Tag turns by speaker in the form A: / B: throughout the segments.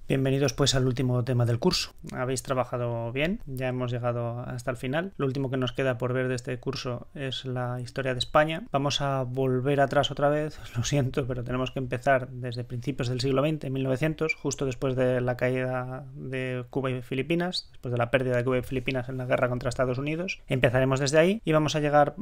A: Bienvenidos pues al último tema del curso. Habéis trabajado bien, ya hemos llegado hasta el final. Lo último que nos queda por ver de este curso es la historia de España. Vamos a volver atrás otra vez, lo siento, pero tenemos que empezar desde principios del siglo XX, 1900, justo después de la caída de Cuba y Filipinas, después de la pérdida de Cuba y Filipinas en la guerra contra Estados Unidos. Empezaremos desde ahí y vamos a llegar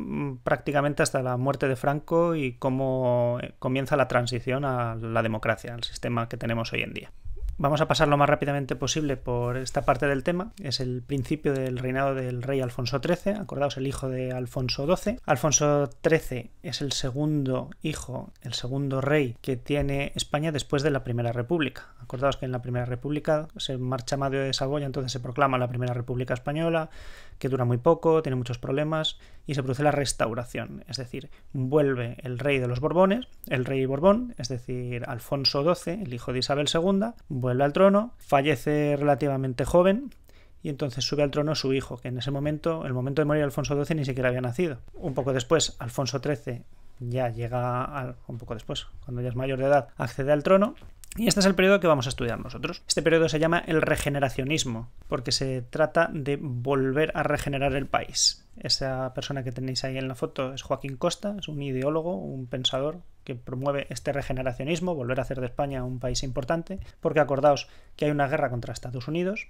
A: prácticamente hasta la muerte de Franco y cómo comienza la transición a la democracia, al sistema que tenemos hoy en día. Vamos a pasar lo más rápidamente posible por esta parte del tema. Es el principio del reinado del rey Alfonso XIII, acordaos, el hijo de Alfonso XII. Alfonso XIII es el segundo hijo, el segundo rey que tiene España después de la Primera República. Acordaos que en la Primera República se marcha Amadeo de Saboya, entonces se proclama la Primera República Española, que dura muy poco, tiene muchos problemas, y se produce la restauración, es decir, vuelve el rey de los Borbones, el rey Borbón, es decir, Alfonso XII, el hijo de Isabel II, vuelve al trono, fallece relativamente joven, y entonces sube al trono su hijo, que en ese momento, el momento de morir Alfonso XII, ni siquiera había nacido. Un poco después, Alfonso XIII ya llega, un poco después, cuando ya es mayor de edad, accede al trono. Y este es el periodo que vamos a estudiar nosotros. Este periodo se llama el regeneracionismo, porque se trata de volver a regenerar el país. Esa persona que tenéis ahí en la foto es Joaquín Costa, es un ideólogo, un pensador que promueve este regeneracionismo, volver a hacer de España un país importante, porque acordaos que hay una guerra contra Estados Unidos,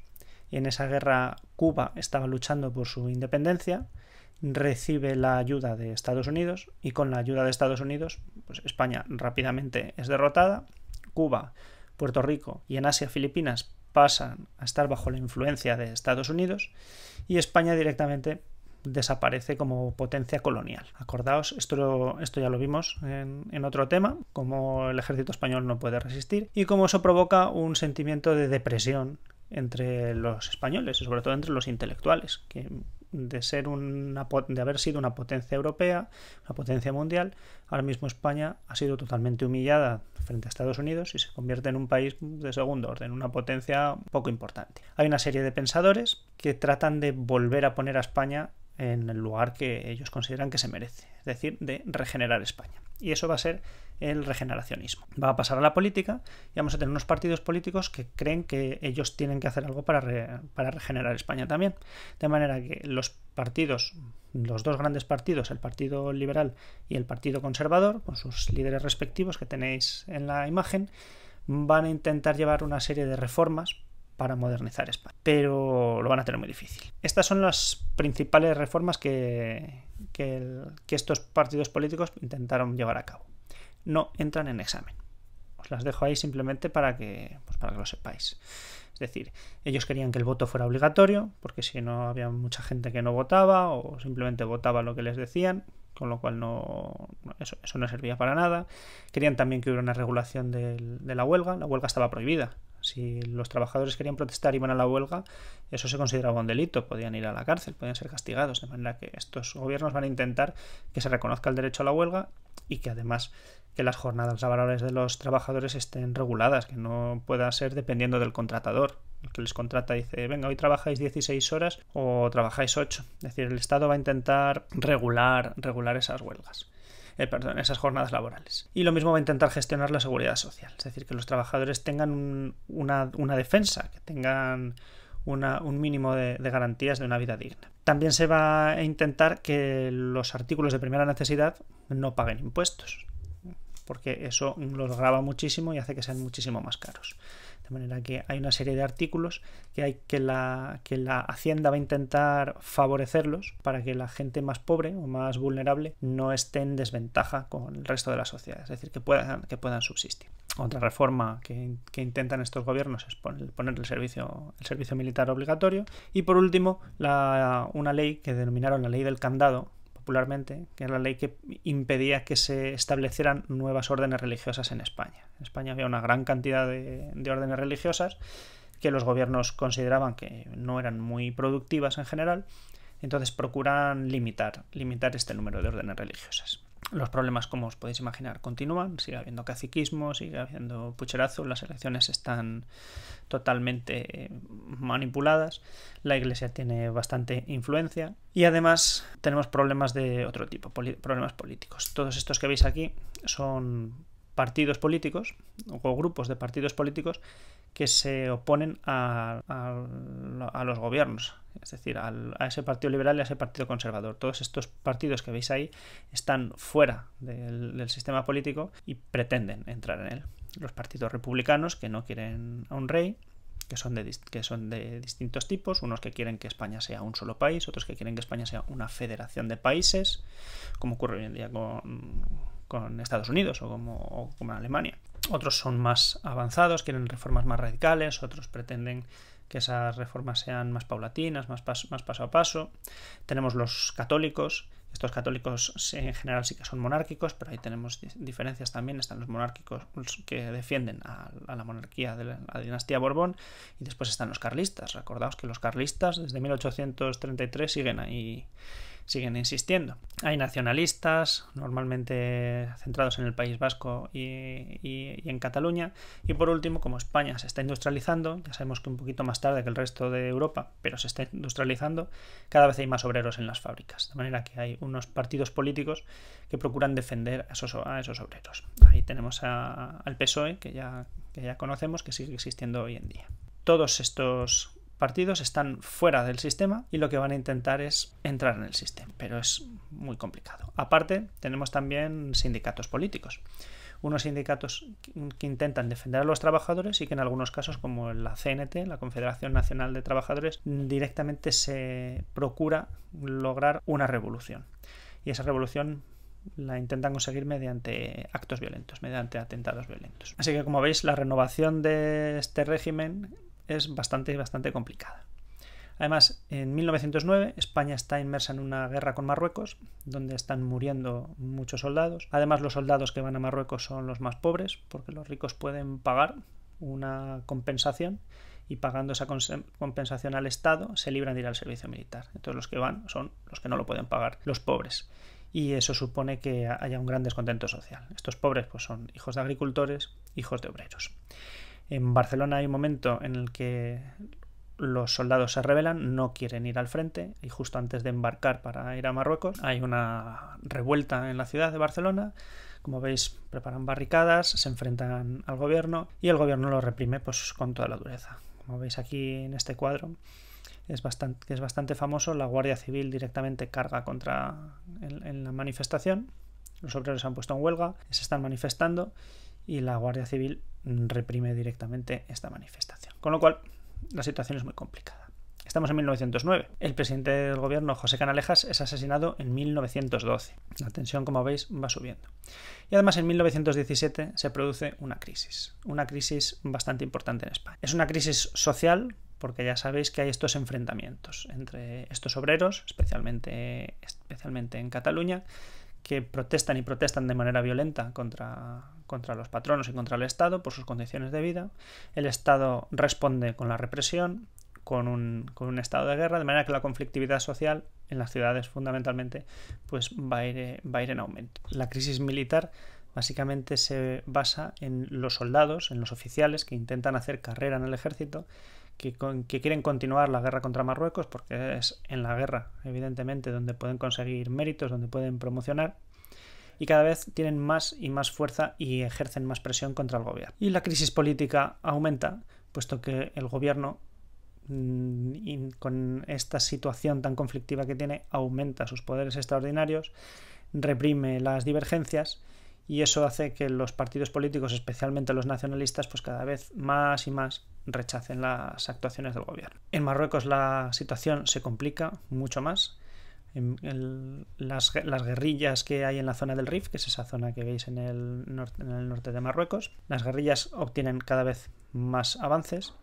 A: y en esa guerra Cuba estaba luchando por su independencia, recibe la ayuda de Estados Unidos, y con la ayuda de Estados Unidos, pues España rápidamente es derrotada. Cuba, Puerto Rico y en Asia Filipinas pasan a estar bajo la influencia de Estados Unidos y España directamente desaparece como potencia colonial. Acordaos, esto ya lo vimos en otro tema, cómo el ejército español no puede resistir y cómo eso provoca un sentimiento de depresión entre los españoles y sobre todo entre los intelectuales, que de haber sido una potencia europea, una potencia mundial, ahora mismo España ha sido totalmente humillada frente a Estados Unidos y se convierte en un país de segundo orden, una potencia poco importante. Hay una serie de pensadores que tratan de volver a poner a España en el lugar que ellos consideran que se merece, es decir, de regenerar España. Y eso va a ser el regeneracionismo. Va a pasar a la política y vamos a tener unos partidos políticos que creen que ellos tienen que hacer algo para regenerar España también. De manera que los partidos, los dos grandes partidos, el Partido Liberal y el Partido Conservador, con sus líderes respectivos que tenéis en la imagen, van a intentar llevar una serie de reformas para modernizar España, pero lo van a tener muy difícil. Estas son las principales reformas que estos partidos políticos intentaron llevar a cabo. No entran en examen. Os las dejo ahí simplemente para que lo sepáis. Es decir, ellos querían que el voto fuera obligatorio, porque si no había mucha gente que no votaba o simplemente votaba lo que les decían, con lo cual eso no servía para nada. Querían también que hubiera una regulación de la huelga. La huelga estaba prohibida. Si los trabajadores querían protestar y iban a la huelga, eso se consideraba un delito, podían ir a la cárcel, podían ser castigados, de manera que estos gobiernos van a intentar que se reconozca el derecho a la huelga y que además que las jornadas laborales de los trabajadores estén reguladas, que no pueda ser dependiendo del contratador. El que les contrata dice, venga, hoy trabajáis 16 horas o trabajáis 8. Es decir, el Estado va a intentar regular esas huelgas. Esas jornadas laborales. Y lo mismo va a intentar gestionar la seguridad social, es decir, que los trabajadores tengan una defensa, que tengan un mínimo de garantías de una vida digna. También se va a intentar que los artículos de primera necesidad no paguen impuestos, porque eso los grava muchísimo y hace que sean muchísimo más caros. De manera que hay una serie de artículos que la Hacienda va a intentar favorecerlos para que la gente más pobre o más vulnerable no esté en desventaja con el resto de la sociedad, es decir, que puedan subsistir. Otra reforma que intentan estos gobiernos es poner el servicio militar obligatorio. Y por último, una ley que denominaron la ley del candado, popularmente, que es la ley que impedía que se establecieran nuevas órdenes religiosas en España. En España había una gran cantidad de órdenes religiosas que los gobiernos consideraban que no eran muy productivas en general, entonces procuran limitar este número de órdenes religiosas. Los problemas, como os podéis imaginar, continúan, sigue habiendo caciquismo, sigue habiendo pucherazo, las elecciones están totalmente manipuladas, la Iglesia tiene bastante influencia y además tenemos problemas de otro tipo, problemas políticos. Todos estos que veis aquí son partidos políticos o grupos de partidos políticos que se oponen a los gobiernos, es decir, a ese partido liberal y a ese partido conservador. Todos estos partidos que veis ahí están fuera del sistema político y pretenden entrar en él. Los partidos republicanos, que no quieren a un rey, que son de distintos tipos, unos que quieren que España sea un solo país, otros que quieren que España sea una federación de países, como ocurre hoy en día con Estados Unidos o como en Alemania. Otros son más avanzados, quieren reformas más radicales, otros pretenden que esas reformas sean más paulatinas, más paso a paso. Tenemos los católicos. Estos católicos en general sí que son monárquicos, pero ahí tenemos diferencias también. Están los monárquicos que defienden a la monarquía de la dinastía Borbón, y después están los carlistas. Recordaos que los carlistas desde 1833 siguen ahí, siguen insistiendo. Hay nacionalistas, normalmente centrados en el País Vasco y en Cataluña. Y por último, como España se está industrializando, ya sabemos que un poquito más tarde que el resto de Europa, pero se está industrializando, cada vez hay más obreros en las fábricas. De manera que hay unos partidos políticos que procuran defender a esos obreros. Ahí tenemos al PSOE, que ya conocemos, que sigue existiendo hoy en día. Todos estos partidos están fuera del sistema y lo que van a intentar es entrar en el sistema, pero es muy complicado. Aparte, tenemos también sindicatos políticos. Unos sindicatos que intentan defender a los trabajadores y que en algunos casos, como la CNT, la Confederación Nacional de Trabajadores, directamente se procura lograr una revolución. Y esa revolución la intentan conseguir mediante actos violentos, mediante atentados violentos. Así que, como veis, la renovación de este régimen es bastante complicada. Además, en 1909 España está inmersa en una guerra con Marruecos, donde están muriendo muchos soldados. Además, los soldados que van a Marruecos son los más pobres, porque los ricos pueden pagar una compensación, y pagando esa compensación al Estado se libran de ir al servicio militar. Entonces los que van son los que no lo pueden pagar, los pobres. Y eso supone que haya un gran descontento social. Estos pobres pues son hijos de agricultores, hijos de obreros. En Barcelona hay un momento en el que los soldados se rebelan, no quieren ir al frente, y justo antes de embarcar para ir a Marruecos hay una revuelta en la ciudad de Barcelona. Como veis, preparan barricadas, se enfrentan al gobierno y el gobierno lo reprime pues con toda la dureza. Como veis aquí en este cuadro, es bastante famoso. La Guardia Civil directamente carga en la manifestación. Los obreros se han puesto en huelga, se están manifestando, y la Guardia Civil reprime directamente esta manifestación. Con lo cual, la situación es muy complicada. Estamos en 1909. El presidente del gobierno, José Canalejas, es asesinado en 1912. La tensión, como veis, va subiendo. Y además, en 1917 se produce una crisis bastante importante en España. Es una crisis social, porque ya sabéis que hay estos enfrentamientos entre estos obreros, especialmente en Cataluña, que protestan de manera violenta contra los patronos y contra el Estado por sus condiciones de vida. El Estado responde con la represión, con un estado de guerra, de manera que la conflictividad social en las ciudades fundamentalmente pues va a ir en aumento. La crisis militar básicamente se basa en los soldados, en los oficiales que intentan hacer carrera en el ejército, que quieren continuar la guerra contra Marruecos, porque es en la guerra, evidentemente, donde pueden conseguir méritos, donde pueden promocionar, y cada vez tienen más y más fuerza y ejercen más presión contra el gobierno. Y la crisis política aumenta, puesto que el gobierno, con esta situación tan conflictiva que tiene, aumenta sus poderes extraordinarios, reprime las divergencias, y eso hace que los partidos políticos, especialmente los nacionalistas, pues cada vez más y más rechacen las actuaciones del gobierno. En Marruecos la situación se complica mucho más. Las guerrillas que hay en la zona del Rif, que es esa zona que veis en el norte de Marruecos, las guerrillas obtienen cada vez más avances,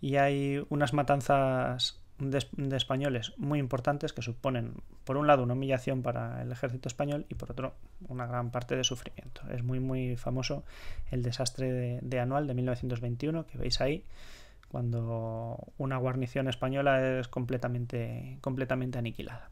A: y hay unas matanzas de españoles muy importantes que suponen, por un lado, una humillación para el ejército español y por otro, una gran parte de sufrimiento. Es muy famoso el desastre de Anual de 1921, que veis ahí, cuando una guarnición española es completamente aniquilada.